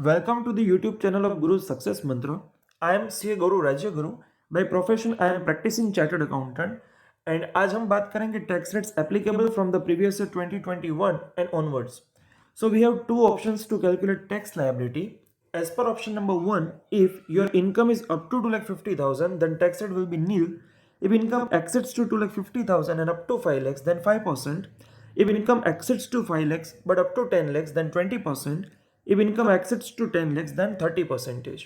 Welcome to the YouTube channel of Guru's Success Mantra. I am CA Guru Rajya Guru. By profession, I am practicing chartered accountant. And आज हम बात करेंगे tax rates applicable from the previous year 2021 and onwards. So we have two options to calculate tax liability. As per option number one, if your income is up to 2,50,000, then tax rate will be nil. If income exceeds to 2,50,000 and up to 5 lakhs, then 5%. If income exceeds to 5 lakhs but up to 10 lakhs, then 20%. If income exceeds to 10 lakhs, then 30%.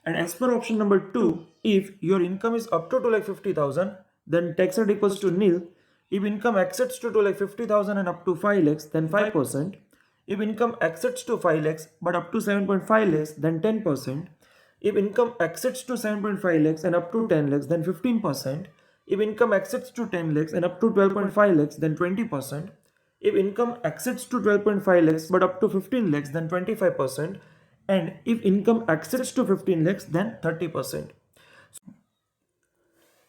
And as per option number 2, if your income is up to 2,50,000, then tax rate equals to nil. If income exceeds to 2,50,000 and up to 5 lakhs, then 5%. If income exceeds to 5 lakhs but up to 7.5 lakhs, then 10%. If income exceeds to 7.5 lakhs and up to 10 lakhs, then 15%. If income exceeds to 10 lakhs and up to 12.5 lakhs, then 20%. If income exceeds to 12.5 lakhs but up to 15 lakhs, then 25%. And if income exceeds to 15 lakhs, then 30%.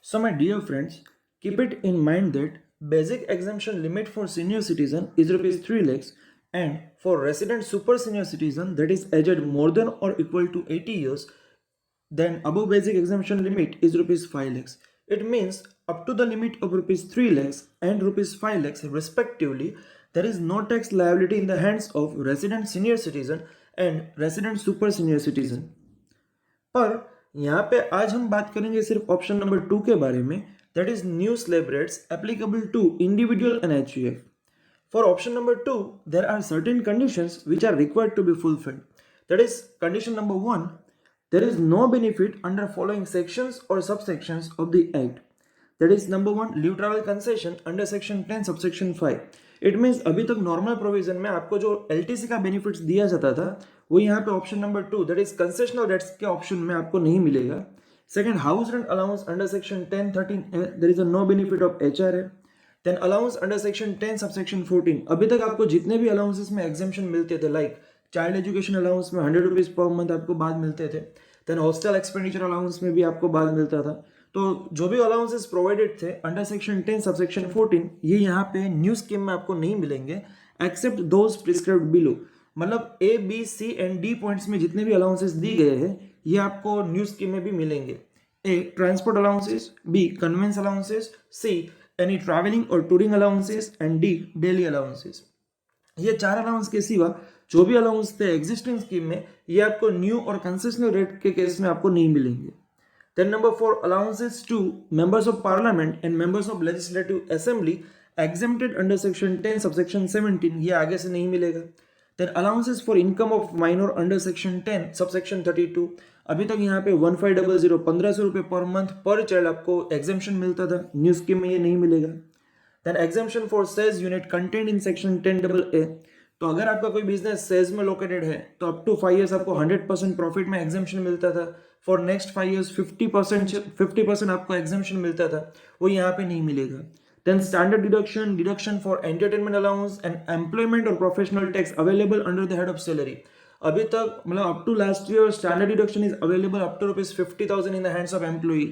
So my dear friends, keep it in mind that basic exemption limit for senior citizen is rupees 3 lakhs, and for resident super senior citizen, that is aged more than or equal to 80 years, then above basic exemption limit is rupees 5 lakhs. It means up to the limit of rupees 3 lakhs and rupees 5 lakhs respectively, there is no tax liability in the hands of resident senior citizen and resident super senior citizen. पर यहाँ पे आज हम बात करेंगे सिर्फ option number 2 के बारे में, that is new slab rates applicable to individual and HUF. For option number 2, there are certain conditions which are required to be fulfilled. That is, condition number 1, there is no benefit under following sections or subsections of the Act. That is, number 1, leave travel concession under section 10 subsection 5. It means अभी तक normal provision में आपको जो LTC का benefits दिया जाता था वो यहाँ पे option number 2, that is concessional rates के ऑप्शन में आपको नहीं मिलेगा. Second, house rent allowance under section 10 13 there is a no benefit of HRA. Then allowance under section 10 subsection 14, अभी तक आपको जितने भी अलाउंसेस में एग्जेम्पशन मिलते थे, लाइक चाइल्ड एजुकेशन अलाउंस में 100 रुपीज पर मंथ आपको बाद मिलते थे. देन हॉस्टल एक्सपेंडिचर अलाउंस में भी आपको बाद मिलता था. तो जो भी अलाउंसेस प्रोवाइडेड थे अंडर सेक्शन 10 सबसेक्शन 14, ये यहाँ पे न्यू स्कीम में आपको नहीं मिलेंगे एक्सेप्ट दोज प्रिस्क्राइब्ड बिलो. मतलब A, B, C and D points में जितने भी अलाउंसेस दी गए हैं ये आपको न्यू स्कीम में भी मिलेंगे. A, transport allowances, B, conveyance allowances, C, any travelling और touring allowances and D, daily allowances. ये 4 अलाउंस के सिवा जो भी अलाउंस थे एग्जिस्टिंग स्कीम में ये आपको न्यू और कंसेशनल रेट के केस में आपको नहीं मिलेंगे. Then number 4, allowances to members of parliament and members of legislative assembly exempted under section 10 subsection 17, ये आगे से नहीं मिलेगा. Then allowances for income of minor under section 10 subsection 32, अभी तक यहाँ पे 1500 1500 रुपये पर मंथ पर चाइल्ड आपको एग्जेम्पशन मिलता था, न्यू स्कीम में ये नहीं मिलेगा. Then exemption for sales unit contained in section 10AA, तो अगर आपका कोई बिजनेस सेल्स में लोकेटेड है तो अप टू 5 इयर्स आपको 100% प्रॉफिट में एग्जेम्पशन मिलता था. फॉर नेक्स्ट 5 इयर्स 50% आपको एग्जेम्पशन मिलता था, वो यहाँ पे नहीं मिलेगा. Then standard deduction for entertainment allowance and employment और professional tax available under the head of salary. अभी तक मतलब up to last year standard deduction is available up to rupees 50,000 in the hands of employee,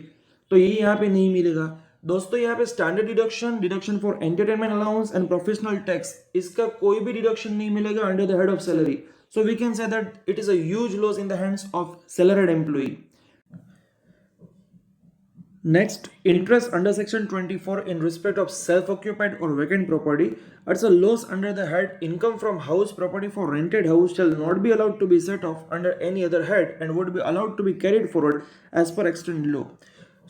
तो ये यहाँ पे नहीं मिलेगा. दोस्तों यहाँ पे standard deduction for entertainment allowance and professional tax, इसका कोई भी डिडक्शन नहीं मिलेगा under the head of salary. So we can say that it is a huge loss in the hands of salaried employee. Next, interest under section 24 in respect of self-occupied or vacant property. It's a loss under the head income from house property for rented house shall not be allowed to be set off under any other head and would be allowed to be carried forward as per extant law.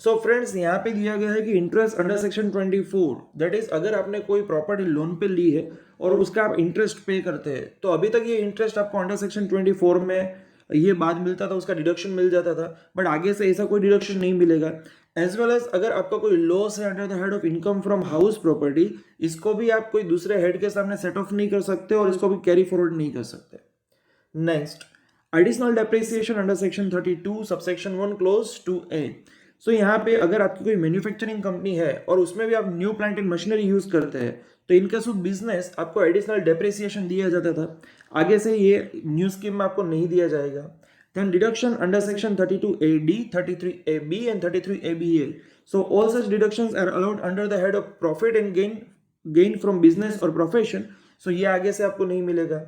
So friends यहाँ पे दिया गया है कि interest under section 24, that is अगर आपने कोई property loan पे ली है और उसका आप इंटरेस्ट पे करते हैं तो अभी तक ये इंटरेस्ट आपको अंडर सेक्शन 24 में ये बाद मिलता था, उसका डिडक्शन मिल जाता था, बट आगे से ऐसा कोई डिडक्शन नहीं मिलेगा. एज वेल एज अगर आपका कोई लॉस है under the head of income from house property, इसको भी आप कोई दूसरे हेड के सामने सेट ऑफ नहीं कर सकते और इसको भी कैरी फॉरवर्ड नहीं कर सकते. Next, additional depreciation under section 32 subsection 1 close 2A. सो यहाँ पे अगर आपकी कोई मैन्युफैक्चरिंग कंपनी है और उसमें भी आप new plant and machinery use करते हैं तो इनका सब बिजनेस आपको एडिशनल डेप्रिसिएशन दिया जाता था, आगे से ये न्यू स्कीम में आपको नहीं दिया जाएगा. Then deduction under section 32AD, 33AB and 33ABA. So all such deductions are allowed under the head of profit and gain from business और प्रोफेशन. सो ये आगे से आपको नहीं मिलेगा.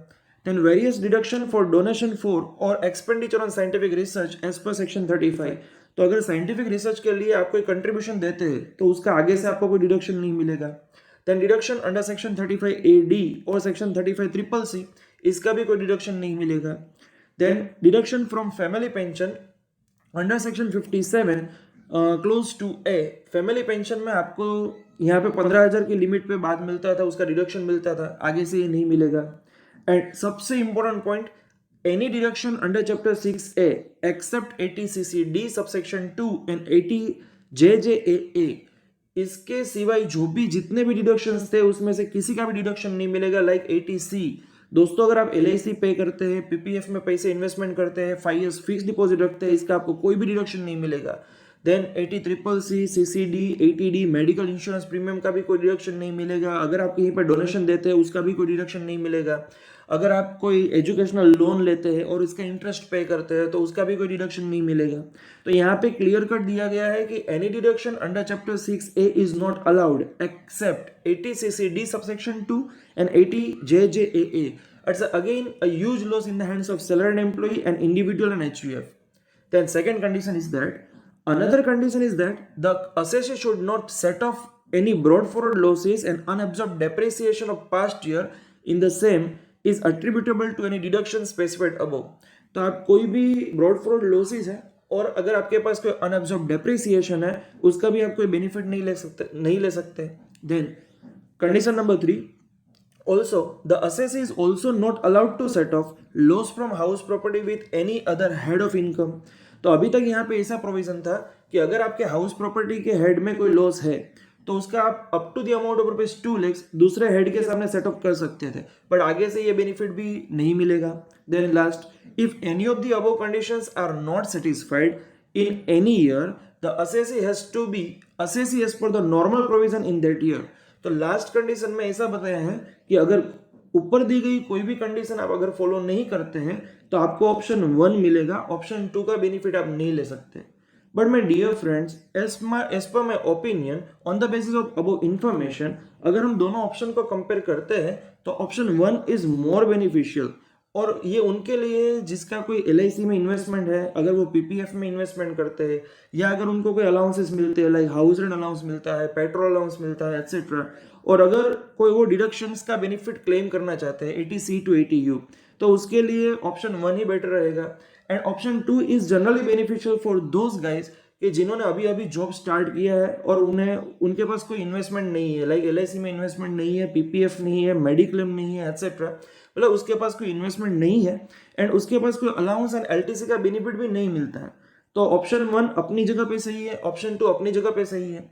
Then various deduction for donation for or expenditure on scientific research as per section 35. तो अगर साइंटिफिक रिसर्च के लिए आप कोई कंट्रीब्यूशन देते हैं तो उसका आगे से आपको कोई डिडक्शन नहीं मिलेगा. Then deduction under section 35A(D) और सेक्शन 35CCC, इसका भी कोई डिडक्शन नहीं मिलेगा. Then deduction from family pension under section 57 clause two a. Family pension में आपको यहाँ पे 15,000 की लिमिट पे बाद मिलता था, उसका डिडक्शन मिलता था, आगे से ये नहीं मिलेगा. एंड सबसे important point, any deduction under chapter 6A except 80CC(D) subsection 2 and 80JJAA, इसके सिवाय जो भी जितने भी डिडक्शंस थे उसमें से किसी का भी डिडक्शन नहीं मिलेगा. Like 80C. दोस्तों अगर आप LIC पे करते हैं, PPF में पैसे इन्वेस्टमेंट करते हैं, 5 years फिक्स डिपॉजिट रखते हैं, इसका आपको कोई भी डिडक्शन नहीं मिलेगा. Then 80CCC, CCD, 80D medical insurance premium का भी कोई डिडक्शन नहीं मिलेगा. अगर आप कहीं पर डोनेशन देते हैं उसका भी कोई डिडक्शन नहीं मिलेगा. अगर आप कोई एजुकेशनल लोन लेते हैं और इसका इंटरेस्ट पे करते हैं तो उसका भी कोई डिडक्शन नहीं मिलेगा. तो यहाँ पे क्लियर कट दिया गया है कि any deduction under chapter 6A is not allowed except 80CC(D) subsection 2 and 80JJAA. It's again a huge loss in the hands of salaried employee and individual and HUF. Then second condition is that another condition is that the assessor should not set off any brought forward losses and unabsorbed depreciation of past year in the same is attributable to any deduction specified above. तो आप कोई भी brought forward losses है और अगर आपके पास कोई unabsorbed depreciation है उसका भी आप कोई बेनिफिट नहीं ले सकते. Then condition number 3, also the assessee is also not allowed to set off loss from house property with any other head of income. तो अभी तक यहाँ पे ऐसा प्रोविजन था कि अगर आपके हाउस प्रॉपर्टी के हेड में कोई लॉस है तो उसका आप up to the amount of ₹2 lakhs दूसरे हेड के सामने सेट ऑफ कर सकते थे, बट आगे से ये बेनिफिट भी नहीं मिलेगा. Then last, if any of the above conditions are not satisfied in any year the assessee has to be assessee as per the normal provision in that year. तो लास्ट कंडीशन में ऐसा बताया है कि अगर ऊपर दी गई कोई भी कंडीशन आप अगर फॉलो नहीं करते हैं तो आपको ऑप्शन 1 मिलेगा, ऑप्शन 2 का बेनिफिट आप नहीं ले सकते. But my dear friends, as per my opinion on the basis of above information, अगर हम दोनों ऑप्शन को कंपेयर करते हैं तो ऑप्शन 1 इज मोर बेनिफिशियल. और ये उनके लिए जिसका कोई LIC में इन्वेस्टमेंट है, अगर वो PPF में इन्वेस्टमेंट करते हैं या अगर उनको कोई अलाउंसेस मिलते हैं, लाइक हाउस रेंट अलाउंस मिलता है, पेट्रोल अलाउंस मिलता है, एटसेट्रा, और अगर कोई वो डिडक्शंस का बेनिफिट क्लेम करना चाहते हैं 80C to 80U, तो उसके लिए ऑप्शन 1 ही बेटर रहेगा. And option 2 is generally beneficial for those guys कि जिन्होंने अभी अभी जॉब स्टार्ट किया है और उनके पास कोई इन्वेस्टमेंट नहीं है, लाइक LIC में इन्वेस्टमेंट नहीं है, PPF नहीं है, मेडिक्लेम नहीं है, एटसेट्रा, मतलब उसके पास कोई इन्वेस्टमेंट नहीं है एंड उसके पास कोई अलाउंस एंड LTC का बेनिफिट भी नहीं मिलता है. तो ऑप्शन 1 अपनी जगह पे सही है, ऑप्शन 2 अपनी जगह पे सही है.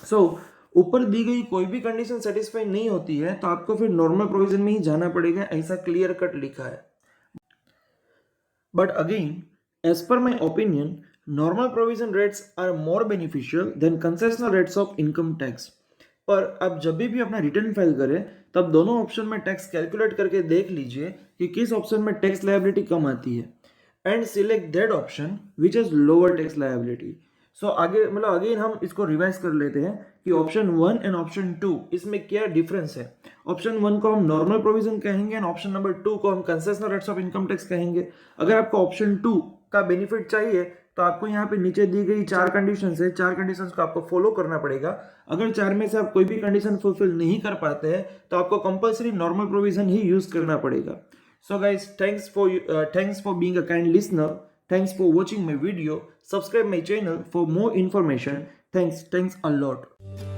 सो ऊपर दी गई कोई भी कंडीशन सेटिस्फाई नहीं होती है तो आपको फिर नॉर्मल प्रोविजन में ही जाना पड़ेगा, ऐसा क्लियर कट लिखा है. But again, as per my opinion, normal provision rates are more beneficial than concessional rates of income tax. पर आप जब भी अपना रिटर्न फाइल करें तब दोनों ऑप्शन में टैक्स कैलकुलेट करके देख लीजिए कि किस ऑप्शन में टैक्स लायबिलिटी कम आती है and select that option which is lower tax liability. So आगे मतलब अगेन हम इसको रिवाइज कर लेते हैं कि ऑप्शन 1 एंड ऑप्शन 2 इसमें क्या डिफरेंस है. ऑप्शन 1 को हम नॉर्मल प्रोविजन कहेंगे एंड ऑप्शन नंबर 2 को हम concessional rates of income tax कहेंगे. अगर आपको ऑप्शन 2 का बेनिफिट चाहिए तो आपको यहाँ पे नीचे दी गई 4 कंडीशंस है, 4 कंडीशंस को आपको फॉलो करना पड़ेगा. अगर 4 में से आप कोई भी कंडीशन फुलफिल नहीं कर पाते हैं तो आपको कंपल्सरी नॉर्मल प्रोविजन ही यूज करना पड़ेगा. So guys, thanks for being a kind listener. Thanks for watching my video. Subscribe my channel for more information. Thanks a lot.